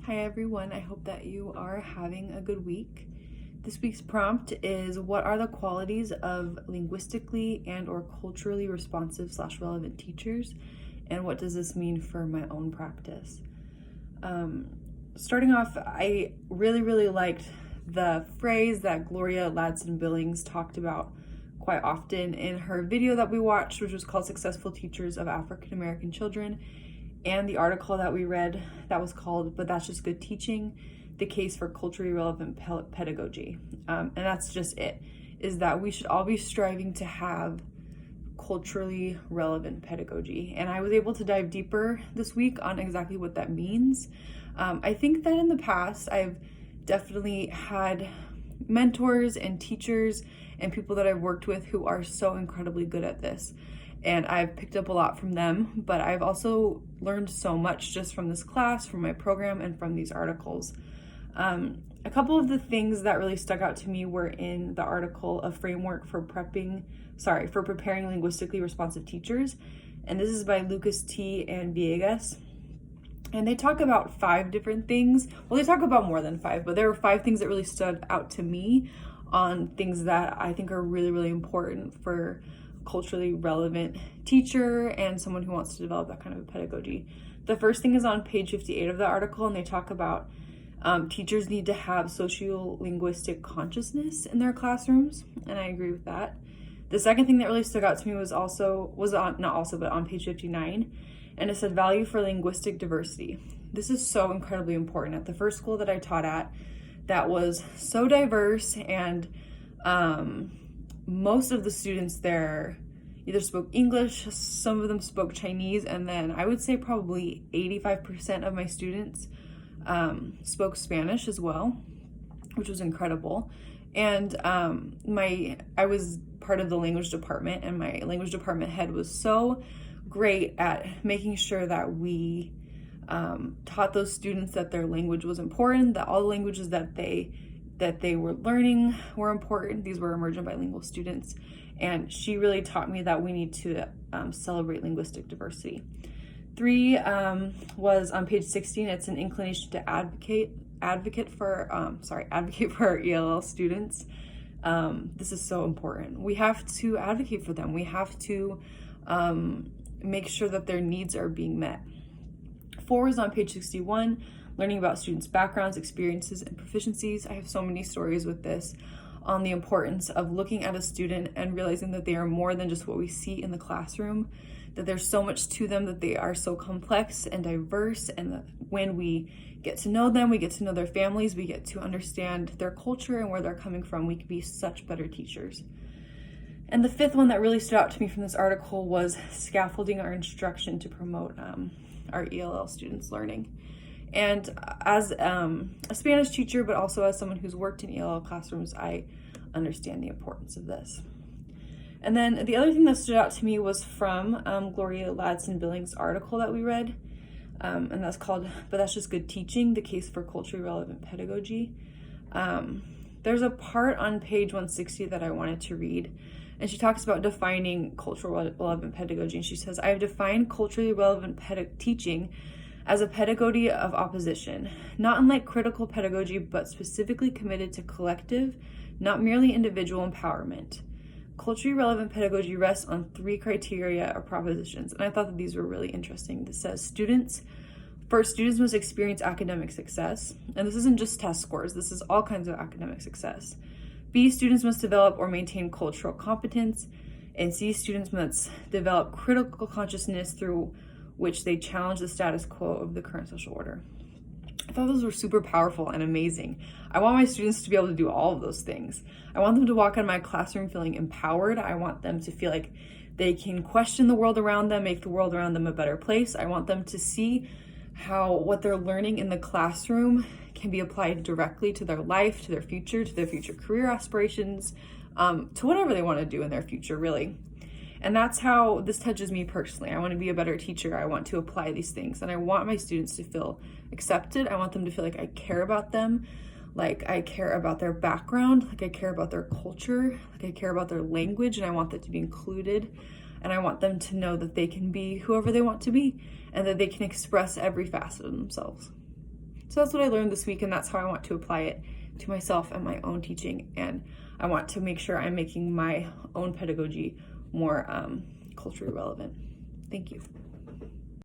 Hi everyone, I hope that you are having a good week. This week's prompt is, what are the qualities of linguistically and or culturally responsive / relevant teachers, and what does this mean for my own practice? Starting off, I really liked the phrase that Gloria Ladson Billings talked about quite often in her video that we watched, which was called Successful Teachers of African American Children, and the article that we read that was called But That's Just Good Teaching, the case for culturally relevant pedagogy. And that's just it, is that we should all be striving to have culturally relevant pedagogy. And I was able to dive deeper this week on exactly what that means. I think that in the past, I've definitely had mentors and teachers and people that I've worked with who are so incredibly good at this. And I've picked up a lot from them, but I've also learned so much just from this class, from my program, and from these articles. A couple of the things that really stuck out to me were in the article, A Framework for Preparing Linguistically Responsive Teachers. And this is by Lucas T. and Villegas. And they talk about 5 different things. Well, they talk about more than 5, but there were 5 things that really stood out to me on things that I think are really important for culturally relevant teacher and someone who wants to develop that kind of a pedagogy. The first thing is on page 58 of the article, and they talk about teachers need to have sociolinguistic consciousness in their classrooms, and I agree with that. The second thing that really stuck out to me was on page 59, and it said value for linguistic diversity. This is so incredibly important. At the first school that I taught at, that was so diverse, and most of the students there either spoke English, some of them spoke Chinese, and then I would say probably 85% of my students spoke Spanish as well, which was incredible. And I was part of the language department, and my language department head was so great at making sure that we taught those students that their language was important, that all the languages that they were learning were important. These were emergent bilingual students, and she really taught me that we need to celebrate linguistic diversity. 3 was on page 16. It's an inclination to advocate for our ELL students. This is so important. We have to advocate for them. We have to make sure that their needs are being met. 4 is on page 61. Learning about students' backgrounds, experiences, and proficiencies. I have so many stories with this on the importance of looking at a student and realizing that they are more than just what we see in the classroom, that there's so much to them, that they are so complex and diverse, and that when we get to know them, we get to know their families, we get to understand their culture and where they're coming from, we can be such better teachers. And the 5th one that really stood out to me from this article was scaffolding our instruction to promote our ELL students' learning. And as a Spanish teacher, but also as someone who's worked in ELL classrooms, I understand the importance of this. And then the other thing that stood out to me was from Gloria Ladson Billings' article that we read, and that's called But That's Just Good Teaching, the case for culturally relevant pedagogy. There's a part on page 160 that I wanted to read, and she talks about defining culturally relevant pedagogy, and she says, I have defined culturally relevant teaching as a pedagogy of opposition, not unlike critical pedagogy, but specifically committed to collective, not merely individual empowerment. Culturally relevant pedagogy rests on 3 criteria or propositions, and I thought that these were really interesting. This says students must experience academic success, and this isn't just test scores, this is all kinds of academic success. B, students must develop or maintain cultural competence, and C, students must develop critical consciousness through which they challenge the status quo of the current social order. I thought those were super powerful and amazing. I want my students to be able to do all of those things. I want them to walk out of my classroom feeling empowered. I want them to feel like they can question the world around them, make the world around them a better place. I want them to see how what they're learning in the classroom can be applied directly to their life, to their future career aspirations, to whatever they want to do in their future, really. And that's how this touches me personally. I want to be a better teacher. I want to apply these things. And I want my students to feel accepted. I want them to feel like I care about them, like I care about their background, like I care about their culture, like I care about their language, and I want that to be included. And I want them to know that they can be whoever they want to be and that they can express every facet of themselves. So that's what I learned this week, and that's how I want to apply it to myself and my own teaching. And I want to make sure I'm making my own pedagogy more culturally relevant. Thank you.